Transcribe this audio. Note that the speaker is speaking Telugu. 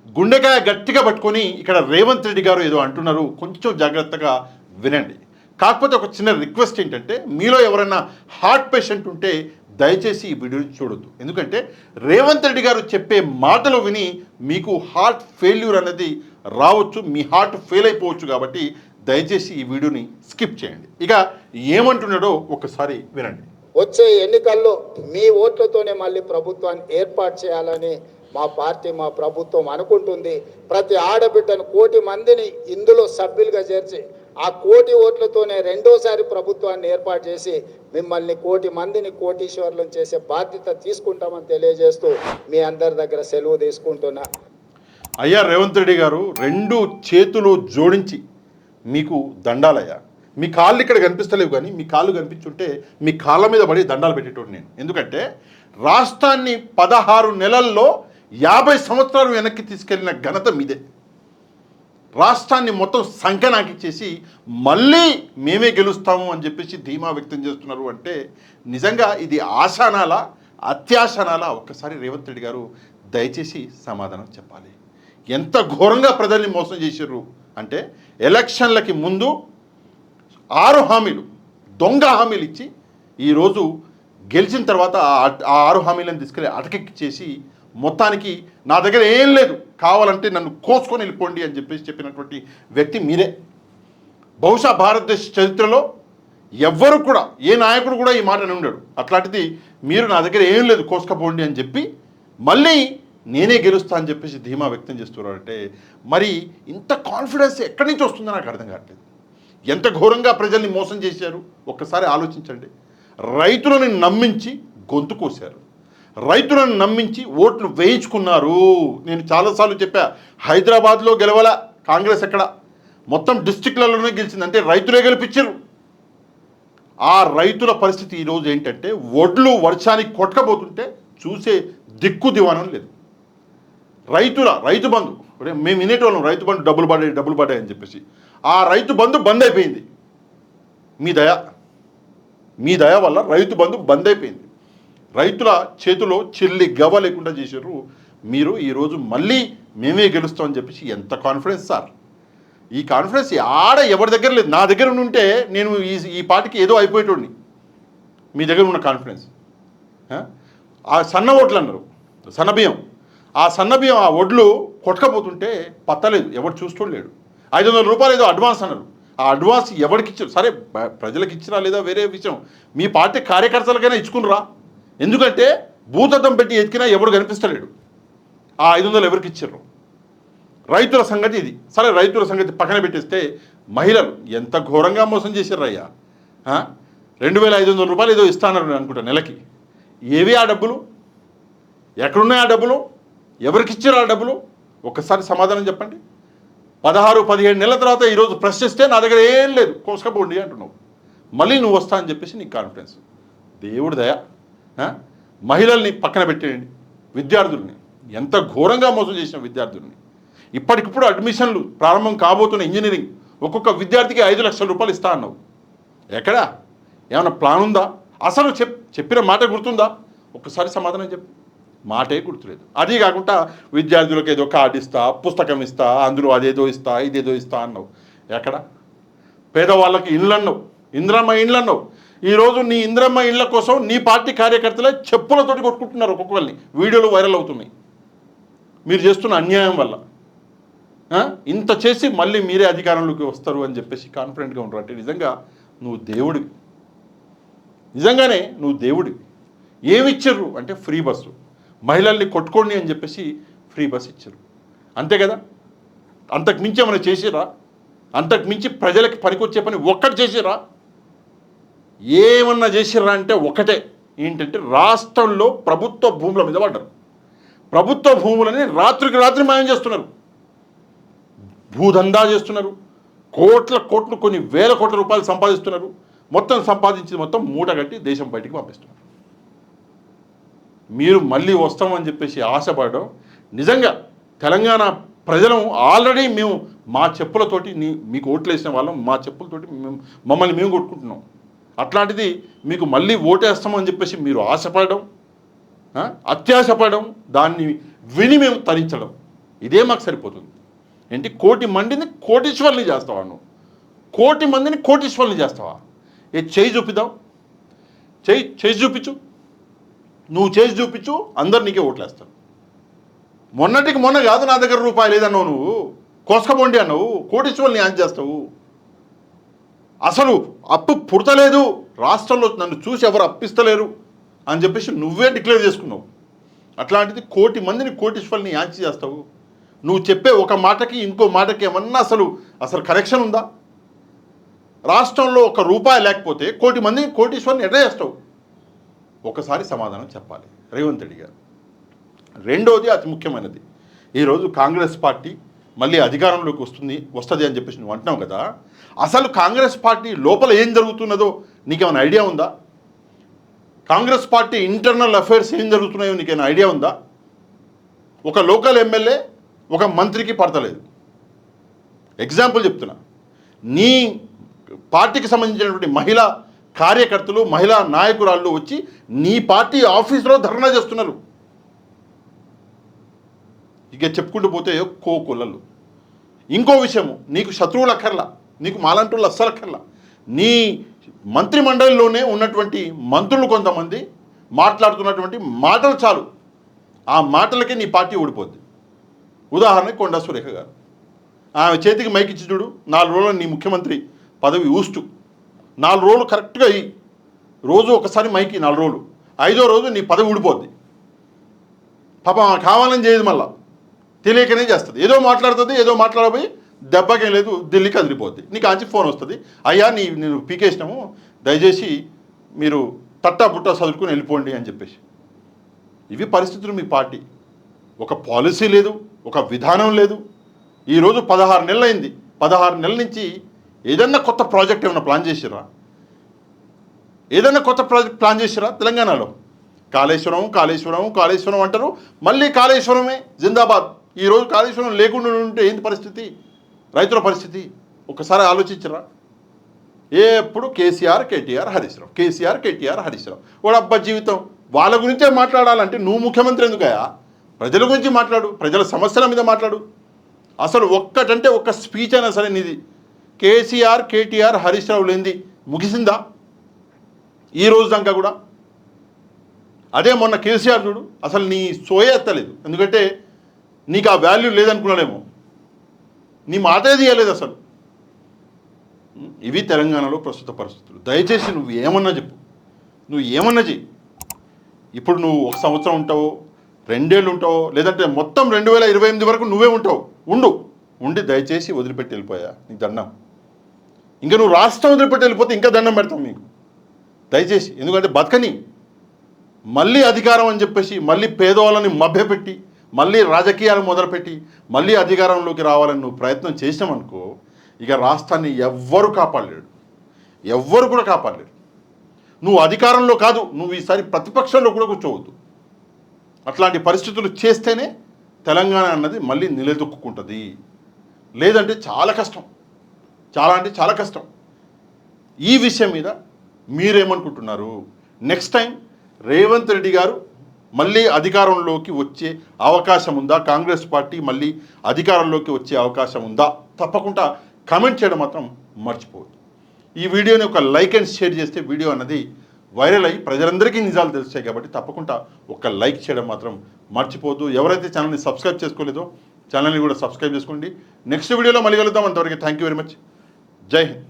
గుండెకాయ గట్టిగా పట్టుకొని ఇక్కడ రేవంత్ రెడ్డి గారు ఏదో అంటున్నారు, కొంచెం జాగ్రత్తగా వినండి. కాకపోతే ఒక చిన్న రిక్వెస్ట్ ఏంటంటే, మీలో ఎవరైనా హార్ట్ పేషెంట్ ఉంటే దయచేసి ఈ వీడియో చూడొద్దు. ఎందుకంటే రేవంత్ రెడ్డి గారు చెప్పే మాటలు విని మీకు హార్ట్ ఫెయిల్యూర్ అనేది రావచ్చు, మీ హార్ట్ ఫెయిల్ అయిపోవచ్చు. కాబట్టి దయచేసి ఈ వీడియోని స్కిప్ చేయండి. ఇక ఏమంటున్నాడో ఒకసారి వినండి. వచ్చే ఎన్నికల్లో మీ ఓట్లతోనే మళ్ళీ ప్రభుత్వాన్ని ఏర్పాటు చేయాలని మా పార్టీ, మా ప్రభుత్వం అనుకుంటుంది. ప్రతి ఆడబిడ్డను 1 కోటి మందిని ఇందులో సభ్యులుగా చేర్చి ఆ 1 కోటి ఓట్లతోనే రెండోసారి ప్రభుత్వాన్ని ఏర్పాటు చేసి మిమ్మల్ని 1 కోటి మందిని కోటీశ్వర్లను చేసే బాధ్యత తీసుకుంటామని తెలియజేస్తూ మీ అందరి దగ్గర సెలవు తీసుకుంటున్నా. అయ్యా రేవంత్ రెడ్డి గారు, 2 చేతులు జోడించి మీకు దండాలయ్యా. మీ కాళ్ళు ఇక్కడ కనిపిస్తలేవు, కానీ మీ కాళ్ళు కనిపించుంటే మీ కాళ్ళ మీద పడి దండాలు పెట్టేటోడు నేను. ఎందుకంటే రాష్ట్రాన్ని 16 నెలల్లో 50 సంవత్సరాలు వెనక్కి తీసుకెళ్లిన ఘనత మీదే. రాష్ట్రాన్ని మొత్తం సంకనాకిచ్చేసి మళ్ళీ మేమే గెలుస్తాము అని చెప్పేసి ధీమా వ్యక్తం చేస్తున్నారు. అంటే నిజంగా ఇది ఆశానాలా అత్యాశానాలా? ఒక్కసారి రేవంత్ రెడ్డి గారు దయచేసి సమాధానం చెప్పాలి. ఎంత ఘోరంగా ప్రజల్ని మోసం చేశారు అంటే, ఎలక్షన్లకి ముందు 6 హామీలు, దొంగ హామీలు ఇచ్చి ఈరోజు గెలిచిన తర్వాత ఆ 6 హామీలను తీసుకెళ్ళి అటకెక్కిచ్చేసి మొత్తానికి నా దగ్గర ఏం లేదు, కావాలంటే నన్ను కోసుకొని వెళ్ళిపోండి అని చెప్పినటువంటి వ్యక్తి మీరే. బహుశా భారతదేశ చరిత్రలో ఎవ్వరు కూడా, ఏ నాయకుడు కూడా ఈ మాట ఉండడు. అట్లాంటిది మీరు నా దగ్గర ఏం లేదు, కోసుకపోండి అని చెప్పి మళ్ళీ నేనే గెలుస్తా అని చెప్పేసి ధీమా వ్యక్తం చేస్తున్నారంటే మరి ఇంత కాన్ఫిడెన్స్ ఎక్కడి నుంచి వస్తుందో నాకు అర్థం కావట్లేదు. ఎంత ఘోరంగా ప్రజల్ని మోసం చేశారు ఒక్కసారి ఆలోచించండి. రైతులను నమ్మించి గొంతు కోశారు, రైతులను నమ్మించి ఓట్లు వేయించుకున్నారు. నేను చాలాసార్లు చెప్పా, హైదరాబాద్లో గెలవల కాంగ్రెస్, ఎక్కడ మొత్తం డిస్టిక్లలోనే గెలిచింది. అంటే రైతులే గెలిపించారు. ఆ రైతుల పరిస్థితి ఈరోజు ఏంటంటే, ఒడ్లు వర్షానికి కొట్టకపోతుంటే చూసే దిక్కు దివానం లేదు. రైతు బంధు, మేము వినేటోళ్ళం, రైతు బంధు డబ్బులు పడ్డాయి అని చెప్పేసి. ఆ రైతు బంధు బంద్ అయిపోయింది. మీ దయ వల్ల రైతు బంధు బంద్ అయిపోయింది. రైతుల చేతిలో చెల్లి గవ్వ లేకుండా చేశారు మీరు. ఈరోజు మళ్ళీ మేమే గెలుస్తామని చెప్పేసి ఎంత కాన్ఫిడెన్స్ సార్! ఈ కాన్ఫిడెన్స్ ఆడ ఎవరి దగ్గర లేదు. నా దగ్గర ఉంటే నేను ఈ పార్టీకి ఏదో అయిపోయేటోడిని. మీ దగ్గర ఉన్న కాన్ఫిడెన్స్. ఆ సన్న ఓట్లు అన్నారు, సన్నబియ్యం, ఆ సన్నబియ్యం, ఆ ఒడ్లు కొట్టకపోతుంటే పత్తలేదు, ఎవరు చూస్తుండలేడు. 500 రూపాయలు ఏదో అడ్వాన్స్ అన్నారు. ఆ అడ్వాన్స్ ఎవరికి ఇచ్చారు? సరే, ప్రజలకు ఇచ్చినా లేదా వేరే విషయం. మీ పార్టీ కార్యకర్తలకైనా ఇచ్చుకున్నారా? ఎందుకంటే భూతద్దం పెట్టి ఎతికినా ఎవడు కనిపిస్తలేడు. ఆ 500 ఎవరికి ఇచ్చారు? రైతుల సంగతి ఇది. సరే, రైతుల సంగతి పక్కన పెట్టేస్తే మహిళలు ఎంత ఘోరంగా మోసం చేశారు అయ్యా. 2500 రూపాయలు ఏదో ఇస్తానన్నారు అనుకుంటా నెలకి. ఏవి ఆ డబ్బులు? ఎక్కడున్నాయి ఆ డబ్బులు? ఎవరికి ఇచ్చారు ఆ డబ్బులు? ఒక్కసారి సమాధానం చెప్పండి. 16-17 నెలల తర్వాత ఈరోజు ప్రశ్నిస్తే నా దగ్గర ఏం లేదు, కోసుకపోండి అంటున్నావు. మళ్ళీ నువ్వు వస్తా అని చెప్పేసి నీకు కాన్ఫిడెన్స్. దేవుడి దయ. మహిళల్ని పక్కన పెట్టేయండి, విద్యార్థుల్ని ఎంత ఘోరంగా మోసం చేసిన విద్యార్థుల్ని. ఇప్పటికిప్పుడు అడ్మిషన్లు ప్రారంభం కాబోతున్న ఇంజనీరింగ్, ఒక్కొక్క విద్యార్థికి 5 లక్షల రూపాయలు ఇస్తా అన్నావు. ఎక్కడా? ఏమైనా ప్లాన్ ఉందా? అసలు చెప్పిన మాట గుర్తుందా? ఒక్కసారి సమాధానం చెప్పు. మాటే గుర్తులేదు. అది కాకుండా విద్యార్థులకు ఏదో కార్డు ఇస్తా, పుస్తకం ఇస్తా, అందులో అదేదో ఇస్తా, ఇదేదో ఇస్తా అన్నావు. ఎక్కడ? పేదవాళ్ళకి ఇండ్లు అన్నావు, ఇందిరమ్మ ఇండ్లు అన్నావు. ఈరోజు నీ ఇందిరమ్మ ఇండ్ల కోసం నీ పార్టీ కార్యకర్తలే చెప్పులతోటి కొట్టుకుంటున్నారు. ఒక్కొక్కరిని వీడియోలు వైరల్ అవుతున్నాయి మీరు చేస్తున్న అన్యాయం వల్ల. ఇంత చేసి మళ్ళీ మీరే అధికారంలోకి వస్తారు అని చెప్పేసి కాన్ఫిడెంట్గా ఉంటారు. అంటే నిజంగా నువ్వు దేవుడివి, నిజంగానే నువ్వు దేవుడివి. ఏమి ఇచ్చారు అంటే ఫ్రీ బస్సు, మహిళల్ని కొట్టుకోండి అని చెప్పేసి ఫ్రీ బస్ ఇచ్చారు. అంతే కదా? అంతకు మించి ఏమైనా చేసిరా? అంతకు మించి ప్రజలకి పనికొచ్చే పని ఒక్కటి చేసిరా? ఏమన్నా చేసిరా అంటే ఒకటే, ఏంటంటే రాష్ట్రంలో ప్రభుత్వ భూముల మీద పడ్డారు. ప్రభుత్వ భూములని రాత్రికి రాత్రి మాయం చేస్తున్నారు, భూదందా చేస్తున్నారు, కోట్లు కొన్ని వేల కోట్ల రూపాయలు సంపాదిస్తున్నారు. మొత్తం సంపాదించి మొత్తం మూటగట్టి దేశం బయటికి పంపిస్తున్నారు. మీరు మళ్ళీ వస్తామని చెప్పేసి ఆశపడడం నిజంగా తెలంగాణ ప్రజలు ఆల్రెడీ మేము మా చెప్పులతోటి మీకు ఓట్లు వేసిన వాళ్ళం, మా చెప్పులతోటి మమ్మల్ని మేము కొట్టుకుంటున్నాం. అట్లాంటిది మీకు మళ్ళీ ఓటేస్తామని చెప్పేసి మీరు ఆశపడడం, అత్యాశపడడం, దాన్ని విని మేము తరించడం, ఇదే మాకు సరిపోతుంది. ఏంటి, 1,00,00,000 మందిని కోటీశ్వర్ని చేస్తావా నువ్వు? 1,00,00,000 మందిని కోటీశ్వర్ని చేస్తావా? చేయి చూపిద్దాం, చేయి చూపించు. నువ్వు చేసి చూపించు, అందరు నీకే ఓట్లేస్తారు. మొన్నటికి మొన్న కాదు నా దగ్గర రూపాయి లేదన్నావు, నువ్వు కోసుకబొండి అన్నావు, కోటీశ్వర్ని యాన్ చేస్తావు. అసలు అప్పు పుడతలేదు రాష్ట్రంలో, నన్ను చూసి ఎవరు అప్పిస్తలేరు అని చెప్పేసి నువ్వే డిక్లేర్ చేసుకున్నావు. అట్లాంటిది 1,00,00,000 మందిని కోటీశ్వర్ని యాంచి చేస్తావు. నువ్వు చెప్పే ఒక మాటకి ఇంకో మాటకి ఏమన్నా అసలు కరెక్షన్ ఉందా? రాష్ట్రంలో 1 రూపాయి లేకపోతే 1,00,00,000 మందిని కోటీశ్వర్ని ఎట్లా చేస్తావు? ఒకసారి సమాధానం చెప్పాలి రేవంత్ రెడ్డి గారు. రెండోది అతి ముఖ్యమైనది, ఈరోజు కాంగ్రెస్ పార్టీ మళ్ళీ అధికారంలోకి వస్తుంది అని చెప్పేసి నువ్వు అంటున్నావు కదా. అసలు కాంగ్రెస్ పార్టీ లోపల ఏం జరుగుతున్నదో నీకేమైనా ఐడియా ఉందా? కాంగ్రెస్ పార్టీ ఇంటర్నల్ అఫైర్స్ ఏం జరుగుతున్నాయో నీకేమైనా ఐడియా ఉందా? ఒక లోకల్ ఎమ్మెల్యే ఒక మంత్రికి పడతలేదు. ఎగ్జాంపుల్ చెప్తున్నా, నీ పార్టీకి సంబంధించినటువంటి మహిళా కార్యకర్తలు, మహిళా నాయకురాళ్ళు వచ్చి నీ పార్టీ ఆఫీసులో ధర్నా చేస్తున్నారు. ఇక చెప్పుకుంటూ పోతే కోకొల్లలు. ఇంకో విషయము, నీకు శత్రువులు అక్కర్లా, నీకు మాలంటూళ్ళు అస్సలు అక్కర్లా. నీ మంత్రిమండలిలోనే ఉన్నటువంటి మంత్రులు కొంతమంది మాట్లాడుతున్నటువంటి మాటలు చాలు, ఆ మాటలకే నీ పార్టీ ఓడిపోద్ది. ఉదాహరణకి కొండా సురేఖ గారు, ఆమె చేతికి మైక్ ఇచ్చి చూడు, 4 రోజులు నీ ముఖ్యమంత్రి పదవి ఊస్తూ 4 రోజులు కరెక్ట్గా అయ్యి, రోజు ఒకసారి మైకి 4 రోజులు, 5వ రోజు నీ పదవి ఊడిపోద్ది. పాపం కావాలని చేయదు, మళ్ళా తెలియకనే చేస్తుంది. ఏదో మాట్లాడుతుంది, ఏదో మాట్లాడబోయి దెబ్బకేం లేదు ఢిల్లీకి అదిరిపోద్ది. నీకు ఆంచి ఫోన్ వస్తుంది, అయ్యా నేను పీకేసినాము, దయచేసి మీరు తట్టా బుట్టా చదువుకుని వెళ్ళిపోండి అని చెప్పేసి. ఇవి పరిస్థితులు. మీ పార్టీ ఒక పాలసీ లేదు, ఒక విధానం లేదు. ఈరోజు 16 నెలలు అయింది. 16 నెలల నుంచి ఏదన్నా కొత్త ప్రాజెక్ట్ ఏమైనా ప్లాన్ చేసిరా? ఏదైనా కొత్త ప్రాజెక్ట్ ప్లాన్ చేసిరా? తెలంగాణలో కాళేశ్వరం అంటారు, మళ్ళీ కాళేశ్వరమే జిందాబాద్. ఈరోజు కాళేశ్వరం లేకుండా ఉంటే ఏంటి పరిస్థితి, రైతుల పరిస్థితి? ఒకసారి ఆలోచించరా? ఎప్పుడు కేసీఆర్ కేటీఆర్ హరీష్ రావు వాడు అబ్బా జీవితం. వాళ్ళ గురించే మాట్లాడాలంటే నువ్వు ముఖ్యమంత్రి ఎందుకయా? ప్రజల గురించి మాట్లాడు, ప్రజల సమస్యల మీద మాట్లాడు. అసలు ఒక్కటంటే ఒక్క స్పీచ్ అయినా సరే నీది కేసీఆర్ కేటీఆర్ హరీష్ రావు లేనిది ముగిసిందా ఈ రోజు దాకా కూడా? అదే మొన్న కేసీఆర్ చూడు, అసలు నీ సోయే ఎత్తలేదు. ఎందుకంటే నీకు ఆ వాల్యూ లేదనుకున్నాడేమో, నీ మాటే తీయలేదు అసలు. ఇవి తెలంగాణలో ప్రస్తుత పరిస్థితులు. దయచేసి నువ్వు ఏమన్నా చెప్పు, నువ్వు ఏమన్నా చెయ్యి. ఇప్పుడు నువ్వు 1 సంవత్సరం ఉంటావో, 2 ఏళ్ళు ఉంటావో, లేదంటే మొత్తం 2028 వరకు నువ్వే ఉంటావు. ఉండి దయచేసి వదిలిపెట్టి వెళ్ళిపోయా, నీకు దండం. ఇంకా నువ్వు రాష్ట్రం వదిలిపెట్టి వెళ్ళిపోతే ఇంకా దండం పెడతాం నీకు, దయచేసి. ఎందుకంటే బతకని మళ్ళీ అధికారం అని చెప్పేసి మళ్ళీ పేదవాళ్ళని మభ్యపెట్టి మళ్ళీ రాజకీయాలు మొదలుపెట్టి మళ్ళీ అధికారంలోకి రావాలని నువ్వు ప్రయత్నం చేసినామనుకో, ఇక రాష్ట్రాన్ని ఎవ్వరు కాపాడలేడు, ఎవ్వరు కూడా కాపాడలేడు. నువ్వు అధికారంలో కాదు, నువ్వు ఈసారి ప్రతిపక్షంలో కూడా కూర్చోవద్దు. అట్లాంటి పరిస్థితులు చేస్తేనే తెలంగాణ అన్నది మళ్ళీ నిలదొక్కుంటుంది. లేదంటే చాలా కష్టం, చాలా అంటే చాలా కష్టం. ఈ విషయం మీద మీరేమనుకుంటున్నారు? నెక్స్ట్ టైం రేవంత్ రెడ్డి గారు మళ్ళీ అధికారంలోకి వచ్చే అవకాశం ఉందా? కాంగ్రెస్ పార్టీ మళ్ళీ అధికారంలోకి వచ్చే అవకాశం ఉందా? తప్పకుండా కామెంట్ చేయడం మాత్రం మర్చిపోవద్దు. ఈ వీడియోని ఒక లైక్ అండ్ షేర్ చేస్తే వీడియో అన్నది వైరల్ అయ్యి ప్రజలందరికీ నిజాలు తెలుస్తాయి. కాబట్టి తప్పకుండా ఒక లైక్ చేయడం మాత్రం మర్చిపోవద్దు. ఎవరైతే ఛానల్ని సబ్స్క్రైబ్ చేసుకోలేదో ఛానల్ని కూడా సబ్స్క్రైబ్ చేసుకోండి. నెక్స్ట్ వీడియోలో మళ్ళీ కలుద్దాం. అంతవరకు థ్యాంక్ యూ వెరీ మచ్. జై హింద్.